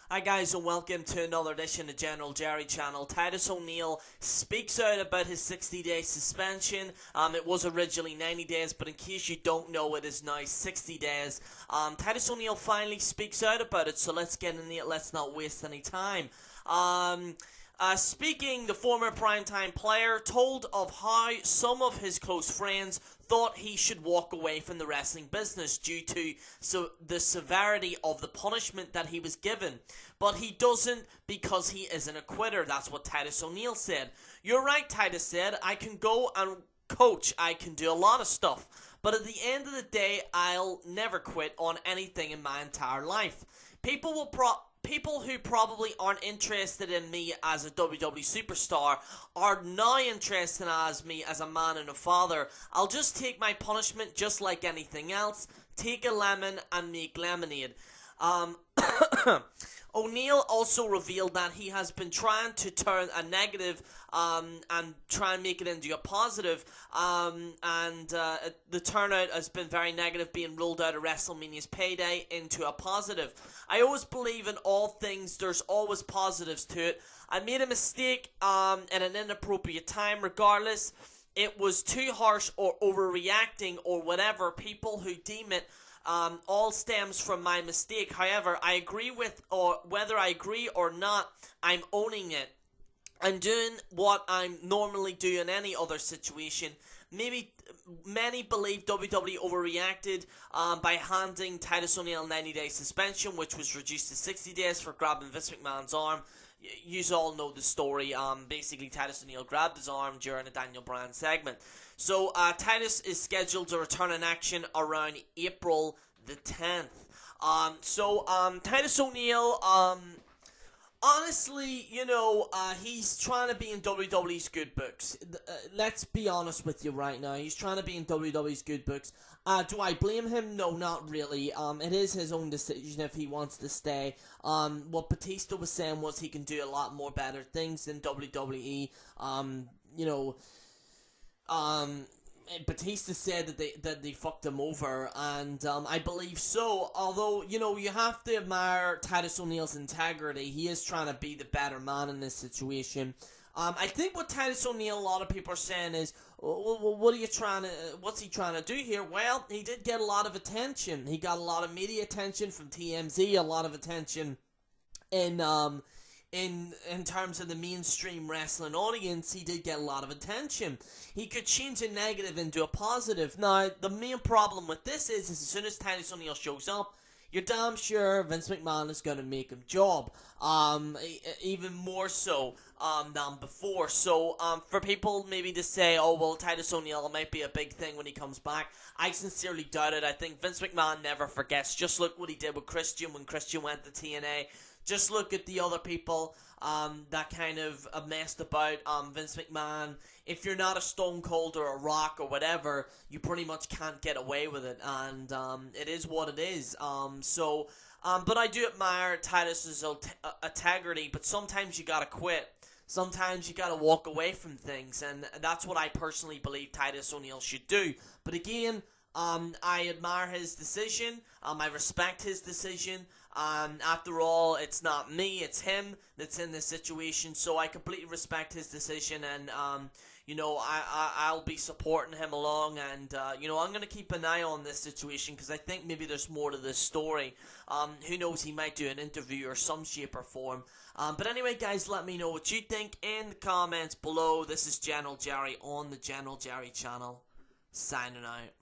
Hi guys, and welcome to another edition of General Jerry channel. Titus O'Neil speaks out about his 60-day suspension. It was originally 90 days, but in case you don't know, it is now 60 days. Titus O'Neil finally speaks out about it, so let's get into it. Let's not waste any time. Speaking, the former primetime player told of how some of his close friends thought he should walk away from the wrestling business due to the severity of the punishment that he was given. But he doesn't because he isn't a quitter. That's what Titus O'Neil said. You're right, Titus said. I can go and coach. I can do a lot of stuff. But at the end of the day, I'll never quit on anything in my entire life. People who probably aren't interested in me as a WWE superstar are now interested as me as a man and a father. I'll just take my punishment just like anything else. Take a lemon and make lemonade. O'Neil also revealed that he has been trying to turn a negative and try and make it into a positive, the turnout has been very negative, being ruled out of WrestleMania's payday into a positive. I always believe in all things, there's always positives to it. I made a mistake at an inappropriate time. Regardless, it was too harsh or overreacting or whatever. People who deem it all stems from my mistake. However, I agree with, or whether I agree or not, I'm owning it. I'm doing what I'm normally do in any other situation. Maybe many believe WWE overreacted by handing Titus O'Neil a 90-day suspension, which was reduced to 60 days for grabbing Vince McMahon's arm. You all know the story. Basically, Titus O'Neil grabbed his arm during a Daniel Bryan segment. So, Titus is scheduled to return in action around April the 10th. Titus O'Neil, honestly, he's trying to be in WWE's good books. Let's be honest with you right now. He's trying to be in WWE's good books. Do I blame him? No, not really. It is his own decision if he wants to stay. What Batista was saying was he can do a lot more better things than WWE. Batista said that they fucked him over, and I believe so. Although, you have to admire Titus O'Neil's integrity. He is trying to be the better man in this situation. I think what Titus O'Neil, a lot of people are saying is, what's he trying to do here? Well, he did get a lot of attention. He got a lot of media attention from TMZ, a lot of attention in terms of the mainstream wrestling audience. He did get a lot of attention. He could change a negative into a positive. Now, the main problem with this is as soon as Titus O'Neil shows up, you're damn sure Vince McMahon is going to make him job. Even more so than before. So, for people maybe to say, oh, well, Titus O'Neil might be a big thing when he comes back, I sincerely doubt it. I think Vince McMahon never forgets. Just look what he did with Christian when Christian went to TNA. Just look at the other people that kind of messed about Vince McMahon. If you're not a Stone Cold or a Rock or whatever, you pretty much can't get away with it, and it is what it is. But I do admire Titus's integrity, but sometimes you gotta quit. Sometimes you gotta walk away from things, and that's what I personally believe Titus O'Neil should do. But again, I admire his decision. I respect his decision. After all, it's not me, it's him that's in this situation. So I completely respect his decision, and I'll be supporting him along, and I'm gonna keep an eye on this situation because I think maybe there's more to this story. Who knows? He might do an interview or some shape or form. But anyway, guys, let me know what you think in the comments below. This is General Jerry on the General Jerry channel, signing out.